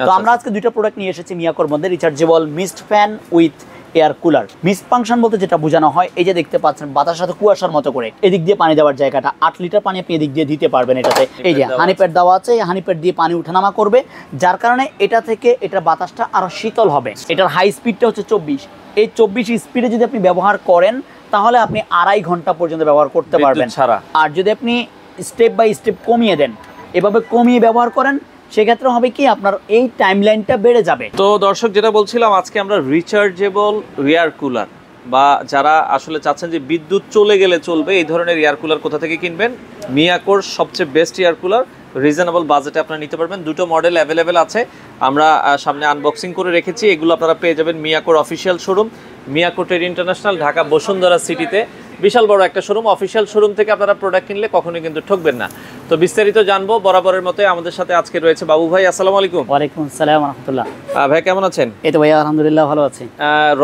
তো আমরা আজকে দুইটা প্রোডাক্ট নিয়ে এসেছি মিয়াকোর মধ্যে, rechargeable mist fan with air cooler. Mist function বলতে যেটা বোঝানো হয়, এই যে দেখতে পাচ্ছেন বাতাসের সাথে কুয়াশার মতো করে এদিক দিয়ে পানি দেওয়ার জায়গাটা 8 লিটার পানি আপনি এদিক দিয়ে দিতে পারবেন। এটাতে এই যে হানিপ্যাড দেওয়া আছে, এই হানিপ্যাড দিয়ে পানি উঠানামা করবে, যার কারণে এটা থেকে এটার বাতাসটা আরো শীতল হবে। এটার হাই স্পিডটা হচ্ছে 24। এই 24 স্পিডে যদি আপনি ব্যবহার করেন তাহলে আপনি 2.5 ঘন্টা পর্যন্ত ব্যবহার করতে পারবেন। আর যদি আপনি স্টেপ বাই স্টেপ কমিয়ে দেন, এভাবে কমিয়ে ব্যবহার করেন, সেক্ষেত্রে হবে কি আপনার এই টাইমলাইনটা বেড়ে যাবে। তো দর্শক যেটা বলছিলাম, আজকে আমরা রিচার্জেবল এয়ার কুলার বা যারা আসলে চাচ্ছেন যে বিদ্যুৎ চলে গেলে চলবে এই ধরনের এয়ার কুলার কোথা থেকে কিনবেন, মিয়াকোর সবচেয়ে বেস্ট এয়ার কুলার রিজনেবল বাজেটে আপনারা নিতে পারবেন। দুটো মডেল অ্যাভেলেবেল আছে, আমরা সামনে আনবক্সিং করে রেখেছি। এগুলো আপনারা পেয়ে যাবেন মিয়াকোর official showroom, Miyako trade international, Dhaka Bashundhara সিটিতে বিশাল বড় একটা শোরুম। অফিসিয়াল শোরুম থেকে আপনারা প্রোডাক্ট কিনলে কখনোই কিন্তু ঠকবেন না। তো বিস্তারিত জানবো বরাবরের মতো আমাদের সাথে আজকে রয়েছে বাবু ভাই। আসসালামু আলাইকুম। ওয়ালাইকুম আসসালাম ওয়া রাহমাতুল্লাহ। ভাই কেমন আছেন? এই তো ভাই আলহামদুলিল্লাহ ভালো আছি।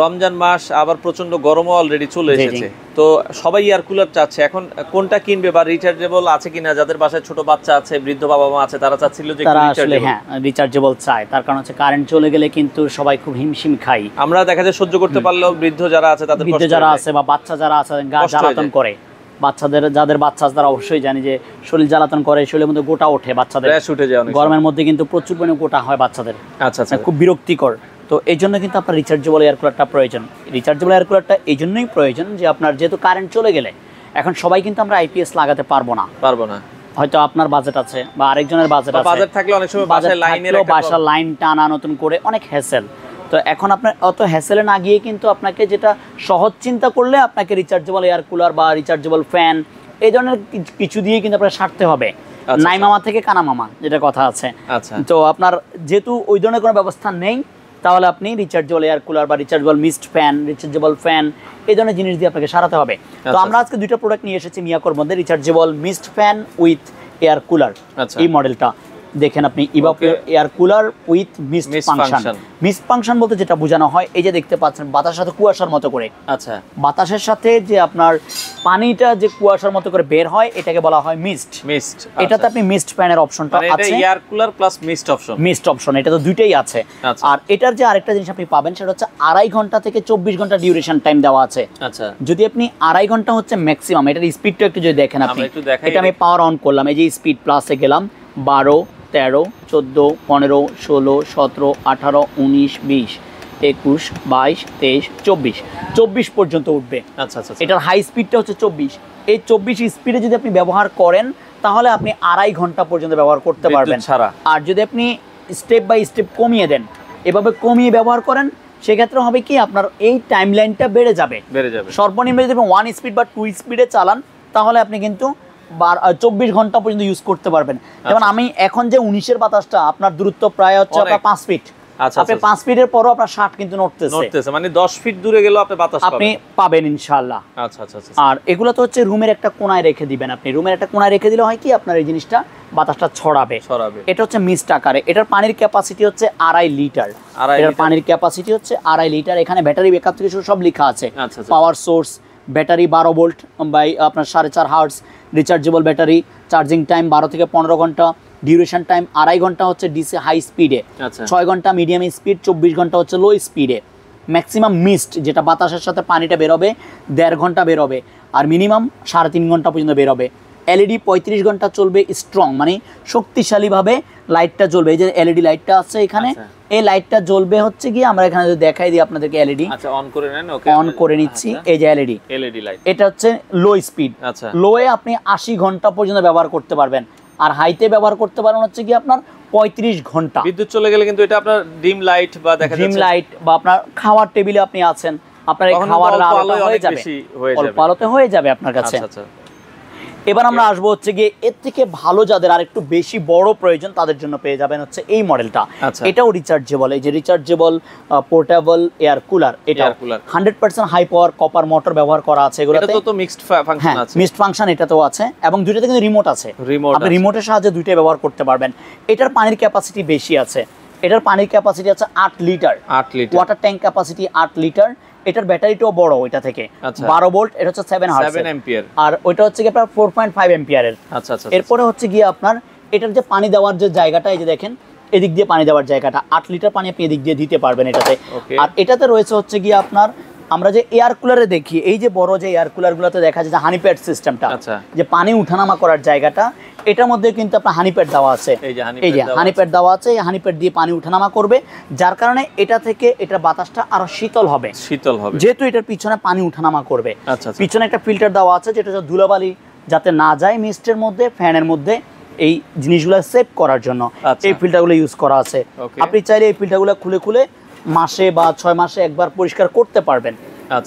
রমজান মাস, আবার প্রচন্ড গরমও অলরেডি চলে এসেছে, তো সবাই এয়ার কুলার চাচ্ছে। এখন কোনটা কিনবে বা রিচার্জেবল আছে কিনা, যাদের বাসায় ছোট বাচ্চা আছে, বৃদ্ধ বাবা মা আছে, তারা চাচ্ছিল যে তারা আসলে হ্যাঁ রিচার্জেবল চায়। তার কারণ হচ্ছে কারেন্ট চলে গেলে কিন্তু সবাই খুব হিমশিম খাই। আমরা দেখা যায় সহ্য করতে পারলেও বৃদ্ধ যারা আছে তাদের, বৃদ্ধ যারা আছে বা বাচ্চা যারা আছে গা জ্বালাতন করে, বাচ্চাদের যাদের বাচ্চা আছে তারা অবশ্যই জানি যে শরীর জ্বালাতন করে, শরীরের মধ্যে গোটা ওঠে বাচ্চাদের, গরমের মধ্যে কিন্তু প্রচুর পরিমাণে গোটা হয় বাচ্চাদের। আচ্ছা, খুব বিরক্তিকর। তো এই জন্য কিন্তু আপনার রিচার্জেবল এয়ার কুলারটা প্রয়োজন। রিচার্জেবল এয়ার কুলারটা এই জন্যই প্রয়োজন যে আপনার যেহেতু কারেন্ট চলে গেলে, এখন সবাই কিন্তু আমরা আইপিএস লাগাতে পারবো না। হয়তো আপনার বাজেট আছে বা আরেকজনের বাজেট আছে, বাজেট থাকলে অনেক সময় বাসার লাইন টানা নতুন করে অনেক হ্যাসেল। তো এখন আপনার অত হ্যাসেলে না গিয়ে কিন্তু আপনাকে যেটা সহজ চিন্তা করলে আপনাকে রিচার্জেবল এয়ার কুলার বা রিচার্জেবল ফ্যান এই ধরনের কিছু দিয়ে কিন্তু আপনার সারতে হবে। নাই মামা থেকে কানা মামা যেটা কথা আছে। তো আপনার যেহেতু ওই ধরনের কোনো ব্যবস্থা নেই, তাহলে আপনি রিচার্জেবল এয়ার কুলার বা rechargeable mist fan, rechargeable fan এই ধরনের জিনিস দিয়ে আপনাকে সারাতে হবে। তো আমরা আজকে দুইটা প্রোডাক্ট নিয়ে এসেছি মিয়াকোর মধ্যে, rechargeable mist fan with air cooler. এই মডেলটা দেখেন আপনি, evaporator air cooler with mist function. Mist function বলতে যেটা বোঝানো হয়, এই যে দেখতে পাচ্ছেন বাতাসের সাথে কুয়াশার মতো করে, আচ্ছা বাতাসের সাথে যে আপনার পানিটা যে কুয়াশার মতো করে বের হয় এটাকে বলা হয় মিস্ট। এটাতে আপনি মিস্ট ফ্যানের অপশনটা আছে, air cooler plus mist option. Mist option এটা তো দুইটাই আছে। আর এটার যে আরেকটা জিনিস আপনি পাবেন সেটা হচ্ছে 2.5 ঘন্টা থেকে 24 ঘন্টা ডিউরেশন টাইম দেওয়া আছে। আচ্ছা, যদি আপনি 2.5 ঘন্টা হচ্ছে ম্যাক্সিমাম, এটার স্পিডটা একটু যদি দেখেন আপনি, এটা আমি পাওয়ার অন করলাম, এই যে স্পিড প্লাসে গেলাম, 12 13 14 15 16 17 18 19 20 21 22 23 24 পর্যন্ত উঠবে। আচ্ছা, এটার হাই স্পিডটা হচ্ছে 24। এই 24 স্পিডে যদি আপনি ব্যবহার করেন তাহলে আপনি 2.5 ঘন্টা পর্যন্ত ব্যবহার করতে পারবেন। আর যদি আপনি স্টেপ বাই স্টেপ কমিয়ে দেন, এভাবে কমিয়ে ব্যবহার করেন, সেক্ষেত্রে হবে কি আপনার এই টাইমলাইনটা বেড়ে যাবে। সর্বনিম্ন যদি 1 স্পিড বা 2 স্পিডে চালান তাহলে আপনি কিন্তু 24 ঘন্টা পর্যন্ত ইউজ করতে পারবেন। যেমন আমি এখন যে 19-এর বাতাসটা আপনার দূরত্ব প্রায় হচ্ছে আপনার 5 ফিট, আপনি 5 ফিটের পরও আপনার 60 কিন্তু নড়তেছে, মানে 10 ফিট দূরে গেলেও আপনি বাতাস আপনি পাবেন ইনশাআল্লাহ। আচ্ছা। আর এগুলো তো হচ্ছে রুমের একটা কোণায় রেখে দিবেন আপনি, রুমের একটা কোণায় রেখে দিলে হয় কি আপনার এই জিনিসটা বাতাসটা ছড়াবে। এটা হচ্ছে মিস্ট আকারে। এটার পানির ক্যাপাসিটি হচ্ছে 2.5 লিটার। এটার পানির ক্যাপাসিটি হচ্ছে 2.5 লিটার। এখানে ব্যাটারি ব্যাকআপ থেকে সব লেখা আছে, power source, battery 12 volt by আপনার 4.5 hertz, rechargeable battery, charging time 12 থেকে 15 ঘন্টা, ডিউরেশন টাইম 2.5 ঘন্টা হচ্ছে ডিসি হাই স্পিডে, 6 ঘন্টা মিডিয়াম স্পিড, 24 ঘন্টা হচ্ছে লো স্পিডে। ম্যাক্সিমাম মিস্ট যেটা বাতাসের সাথে পানিটা বেরোবে 1.5 ঘন্টা বেরোবে, আর মিনিমাম 3.5 ঘন্টা পর্যন্ত বেরোবে। এলইডি 35 ঘন্টা চলবে স্ট্রং, মানে শক্তিশালীভাবে লাইটটা জ্বলবে। এই যে এলইডি লাইটটা আছে এখানে, এই লাইটটা জ্বলবে হচ্ছে কি আমরা এখানে যদি দেখাই দিই আপনাদেরকে এলইডি। আচ্ছা, অন করে নেন। ওকে, অন করে নিচ্ছি। এই যে এলইডি লাইট, এটা হচ্ছে লো স্পিড। আচ্ছা, লোয়ে আপনি 80 ঘন্টা পর্যন্ত ব্যবহার করতে পারবেন, আর হাইতে ব্যবহার করতে পারেন হচ্ছে কি আপনার 35 ঘন্টা। বিদ্যুৎ চলে গেলে কিন্তু এটা আপনার ডিম লাইট বা দেখা যাচ্ছে ডিম লাইট বা আপনার খাওয়ার টেবিলে আপনি আছেন, আপনার এই খাওয়ার আলোটা হয়ে যাবে, অল্প আলোতে হয়ে যাবে আপনার কাছে। আচ্ছা, এবার আমরা আসবো হচ্ছে গিয়ে এর থেকে ভালো যাদের আর একটু বেশি বড় প্রয়োজন তাদের জন্য পেয়ে যাবেন হচ্ছে এই মডেলটা। এটাও রিচার্জেবল, এই যে রিচার্জেবল পোর্টেবল এয়ার কুলার। এটা 100% হাই পাওয়ার কপার মোটর ব্যবহার করা আছে এগুলোতে। এটা তো মিক্সড ফাংশন আছে, মিক্সড ফাংশন এটাতেও আছে, এবং দুইটাতে কিন্তু রিমোট আছে, আপনি রিমোটের সাহায্যে দুইটাই ব্যবহার করতে পারবেন। এটার পানির ক্যাপাসিটি বেশি আছে, এটার পানির ক্যাপাসিটি আছে 8 litre, water tank capacity 8 litre. এটার ব্যাটারিটাও বড়, ওইটা থেকে 12 ভোল্ট, এটা হচ্ছে 7 অ্যাম্পিয়ার, আর ওইটা হচ্ছে কি আপনার 4.5 অ্যাম্পিয়ারের। আচ্ছা, এরপরে হচ্ছে গিয়ে আপনার এটার যে পানি দেওয়ার যে জায়গাটা, এই যে দেখেন এদিক দিয়ে পানি দেওয়ার জায়গাটা 8 লিটার পানি আপনি এদিক দিয়ে দিতে পারবেন এটাতে। আর এটাতে রয়েছে হচ্ছে গিয়ে আপনার আমরা যে এয়ার কুলারে দেখি, এই যে বড় যে এয়ার কুলারগুলোতে দেখা যায় যে হানি প্যাড সিস্টেমটা, যে পানি উঠানামা করার জায়গাটা, এটার মধ্যে কিন্তু আপনার হানি প্যাড দেওয়া আছে। এই যে হানি প্যাড দেওয়া আছে, এই হানি প্যাড দিয়ে পানি উঠানামা করবে, যার কারণে এটা থেকে এটার বাতাসটা আরো শীতল হবে, যেহেতু এটার পিছনে পানি উঠানামা করবে। পিছনে একটা ফিল্টার দেওয়া আছে যেটা ধুলাবালি যাতে না যায় মিস্টের মধ্যে, ফ্যানের মধ্যে, এই জিনিসগুলো সেভ করার জন্য এই ফিল্টারগুলো ইউজ করা আছে। আপনি চাইলে এই ফিল্টারগুলো খুলে খুলে মাসে বা 6 মাসে একবার পরিষ্কার করতে পারবেন।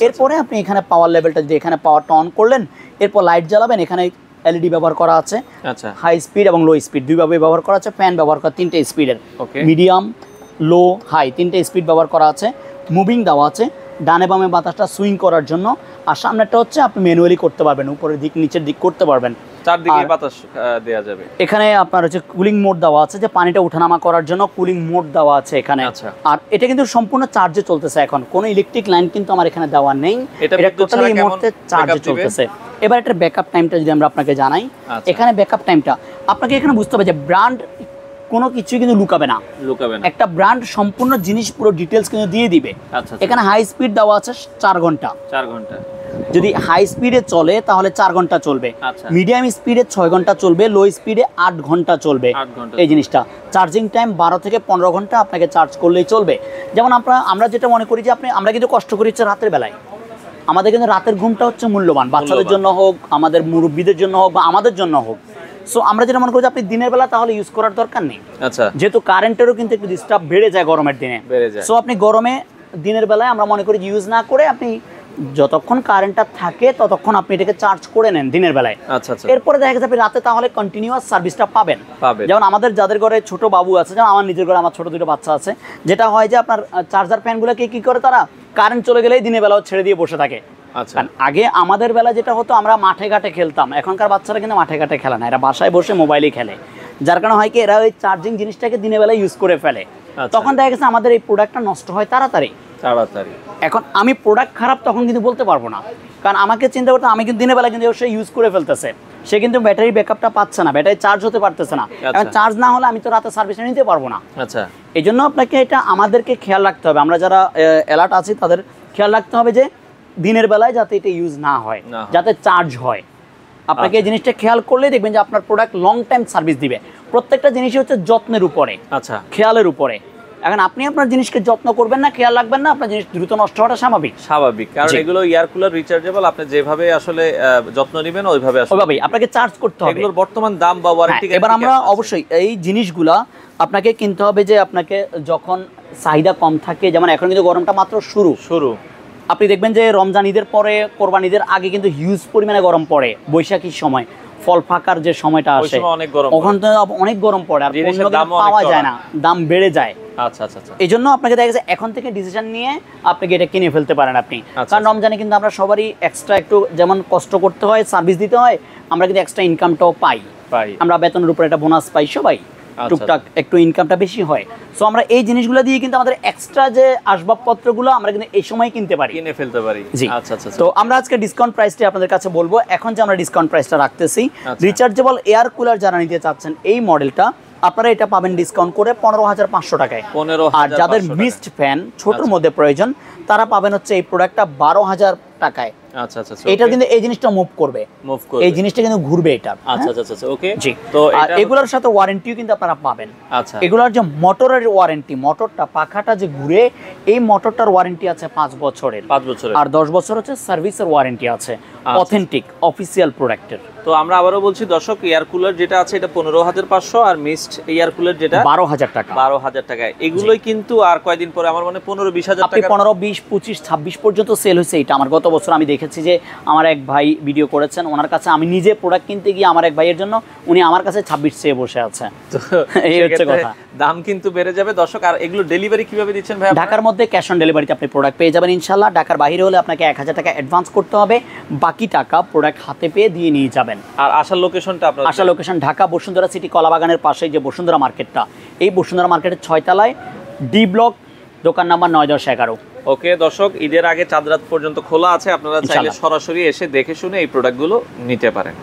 এরপরে আপনি এখানে পাওয়ার লেভেলটা যদি এখানে পাওয়ারটা অন করলেন, এরপর লাইট জ্বালাবেন, এখানে এলইডি ব্যবহার করা আছে, হাই স্পিড এবং লো স্পিড দুইভাবে ব্যবহার করা আছে। ফ্যান ব্যবহার করা 3টে স্পিডের, মিডিয়াম, লো, হাই 3টে স্পিড ব্যবহার করা আছে। মুভিং দেওয়া আছে ডানে বামে বাতাসটা সুইং করার জন্য। আর সামনেরটা হচ্ছে আপনি ম্যানুয়ালি করতে পারবেন, উপরের দিক নিচের দিক করতে পারবেন, চারদিকে বাতাস দেয়া যাবে। এখানে আপনার হচ্ছে কুলিং মোড দেওয়া আছে, যে পানিটা ওঠানামা করার জন্য কুলিং মোড দেওয়া আছে এখানে। আর এটা কিন্তু সম্পূর্ণ চার্জে চলতেছে, এখন কোনো ইলেকট্রিক লাইন কিন্তু আমার এখানে দেওয়া নেই, এটা টোটালি এই মুহূর্তে চার্জে চলতেছে। এবার এটা ব্যাকআপ টাইমটা যদি আমরা আপনাকে জানাই, এখানে ব্যাকআপ টাইমটা আপনাকে এখানে বুঝতে হবে যে ব্র্যান্ড কোনো কিছুই কিন্তু লুকাবে না, একটা ব্র্যান্ড সম্পূর্ণ জিনিস পুরো ডিটেলস কিন্তু দিয়ে দিবে। এখানে হাই স্পিড দেওয়া আছে 4 ঘন্টা, যদি হাই স্পিডে চলে তাহলে 4 ঘন্টা চলবে, মিডিয়াম স্পিডে 6 ঘন্টা চলবে, লো স্পিডে 8 ঘন্টা চলবে। এই জিনিসটা চার্জিং টাইম 12 থেকে 15 ঘন্টা আপনাকে চার্জ করলেই চলবে। যেমন আমরা যেটা মনে করি যে আমরা কিন্তু কষ্ট করি হচ্ছে রাতের বেলায়, আমাদের কিন্তু রাতের ঘুমটা হচ্ছে মূল্যবান, বাচ্চাদের জন্য হোক, আমাদের মুরব্বীদের জন্য হোক, বা আমাদের জন্য হোক। সো আমরা যেটা মনে করি যে আপনি দিনের বেলা তাহলে ইউজ করার দরকার নেই, যেহেতু কারেন্টেরও কিন্তু একটু ডিস্টার্ব বেড়ে যায় গরমের দিনে। সো আপনি গরমে দিনের বেলায় আমরা মনে করি ইউজ না করে আপনি যতক্ষণ কারেন্টটা থাকে ততক্ষণ আপনি এটাকে চার্জ করে নেন দিনের বেলায়। এরপরে দেখা যাবে রাতে তাহলে কন্টিনিউয়াস সার্ভিসটা পাবেন। যেমন আমাদের যাদের ঘরে ছোট বাবু আছে, যেমন আমার নিজের ঘরে আমার ছোট 2টো বাচ্চা আছে, যেটা হয় যে আপনার চার্জার ফ্যানগুলোকে কি করে, তারা কারেন্ট চলে গেলেই দিনের বেলাও ছেড়ে দিয়ে বসে থাকে। আগে আমাদের বেলা যেটা হতো আমরা মাঠে ঘাটে খেলতাম, এখনকার বাচ্চারা কিন্তু মাঠে ঘাটে খেলে না, এরা বাসায় বসে মোবাইলে খেলে, যার কারণে হয় কি এরা ওই চার্জিং জিনিসটাকে দিনের বেলায় ইউজ করে ফেলে। তখন দেখা গেছে আমাদের এই প্রোডাক্টটা নষ্ট হয় তাড়াতাড়ি। এখন আমি প্রোডাক্ট খারাপ তখন কিন্তু বলতে পারবো না, কারণ আমাকে চিন্তা করতে আমি কিন্তু দিনের বেলা কিন্তু সে ইউজ করে ফেলতেছে, সে কিন্তু ব্যাটারি ব্যাকআপটা পাচ্ছে না, ব্যাটারি চার্জ হতে পারতেছে না। এখন চার্জ না হলে আমি তো রাতে সার্ভিস নিতে পারবো না। এই জন্য আপনাকে এটা আমাদেরকে খেয়াল রাখতে হবে, আমরা যারা অ্যালার্ট আছি তাদের খেয়াল রাখতে হবে যে দিনের বেলায় যাতে এটা ইউজ না হয়, যাতে চার্জ হয়। আপনাকে এই জিনিসটা খেয়াল করলেই দেখবেন যে আপনার প্রোডাক্ট লং টাইম সার্ভিস দিবে। প্রত্যেকটা জিনিসই হচ্ছে যত্নের উপরে, খেয়ালের উপরে। এখন আপনি আপনার জিনিসকে যত্ন করবেন না, খেয়াল রাখবেন না, আপনার জিনিস দ্রুত নষ্ট হওয়াটা স্বাভাবিক। কারণ এগুলো এয়ার কুলার রিচার্জেবল, আপনি যেভাবে আসলে যত্ন নেবেন ওইভাবে আপনাকে চার্জ করতে হবে। এগুলোর বর্তমান দাম বা ওয়ারেন্টি, এবার আমরা অবশ্যই এই জিনিসগুলা আপনাকে কিনতে হবে যে আপনাকে যখন চাহিদা কম থাকে, যেমন এখন কিন্তু গরমটা মাত্র শুরু, আপনি দেখবেন যে রমজান ঈদের পরে, কোরবান ঈদের আগে কিন্তু হিউজ পরিমাণে গরম পড়ে, বৈশাখীর সময় ফল ফাঁকার যে সময়টা আসে ওখান থেকে অনেক গরম পড়ে, আর পাওয়া যায় না, দাম বেড়ে যায়। এই জন্য আপনাকে দেখা গেছে এখন থেকে ডিসিশন নিয়ে আপনাকে এটা কিনে ফেলতে পারেন আপনি। কারণ রমজানে কিন্তু আমরা সবারই এক্সট্রা একটু যেমন কষ্ট করতে হয়, সার্ভিস দিতে হয়, আমরা কিন্তু এক্সট্রা ইনকামটাও পাই, আমরা বেতনের উপর একটা বোনাস পাই, সবাই টুকটাক একটু ইনকামটা বেশি হয়। সো আমরা এই জিনিসগুলো দিয়ে কিন্তু আমাদের এক্সট্রা যে আসবাবপত্রগুলো আমরা কিন্তু এই সময় কিনতে পারি, কিনে ফেলতে পারি। জি, তো আমরা আজকে ডিসকাউন্ট প্রাইসটা আপনাদের কাছে বলবো। এখন যে আমরা ডিসকাউন্ট প্রাইসটা রাখতেছি, রিচার্জেবল এয়ার কুলার যারা নিতে চাচ্ছেন এই মডেলটা, আপনারা এটা পাবেন ডিসকাউন্ট করে 15,500 টাকায়। আর যাদের মিস্ট ফ্যান ছোটর মধ্যে প্রয়োজন তারা পাবেন হচ্ছে এই প্রোডাক্টটা 12,000 টাকায়। এটা কিন্তু এই জিনিসটা মুভ করবে, এই জিনিসটা কিন্তু ঘুরবে এটা। ওকে জি, তো এগুলোর সাথে ওয়ারেন্টিও কিন্তু আপনারা পাবেন। এগুলোর যে মোটরের ওয়ারেন্টি, মোটরটা পাখাটা যে ঘুরে, এই মোটরটার ওয়ারেন্টি আছে 5 বছরের, আর 10 বছর হচ্ছে সার্ভিসের ওয়ারেন্টি আছে, অথেন্টিক অফিসিয়াল প্রোডাক্টের। তো আমরা আবারও বলছি দর্শক, এয়ার কুলার যেটা আছে এটা 15,500, আর মিস্ট এয়ার কুলার যেটা 12,000 টাকা। 12,000 টাকা। এগুলোই কিন্তু আর কয়দিন পরে আমার মনে 15-20,000 টাকা, 15, 20, 25, 26 পর্যন্ত সেল হয়েছে। এটা আমার গত বছর আমি দেখেছি যে আমার এক ভাই ভিডিও করেছেন, ওনার কাছে আমি নিজে প্রোডাক্ট কিনতে গিয়ে আমার এক ভাইয়ের জন্য উনি আমার কাছে 26 চেয়ে বসে আছে। এই হচ্ছে কথা, দাম কিন্তু বেড়ে যাবে দর্শক। আর এগুলো ডেলিভারি কিভাবে দিচ্ছেন ভাই? ঢাকার মধ্যে ক্যাশ অন ডেলিভারিতে আপনি প্রোডাক্ট পেয়ে যাবেন ইনশাআল্লাহ। ঢাকার বাইরে হলে আপনাকে 1,000 টাকা অ্যাডভান্স করতে হবে, বাকি টাকা প্রোডাক্ট হাতে পেয়ে দিয়ে নিয়ে যাবেন। আর আসার লোকেশনটা আপনার? আসার লোকেশন ঢাকা বসুন্ধরা সিটি কলাবাগানের পাশে যে বসুন্ধরা মার্কেটটা, এই বসুন্ধরা মার্কেটের 6 তলায় ডি ব্লক, দোকান নাম্বার 9, 10, 11। ওকে দর্শক, ঈদের আগে চাঁদ রাত পর্যন্ত খোলা আছে, আপনারা চাইলে সরাসরি এসে দেখে শুনে এই প্রোডাক্টগুলো নিতে পারেন।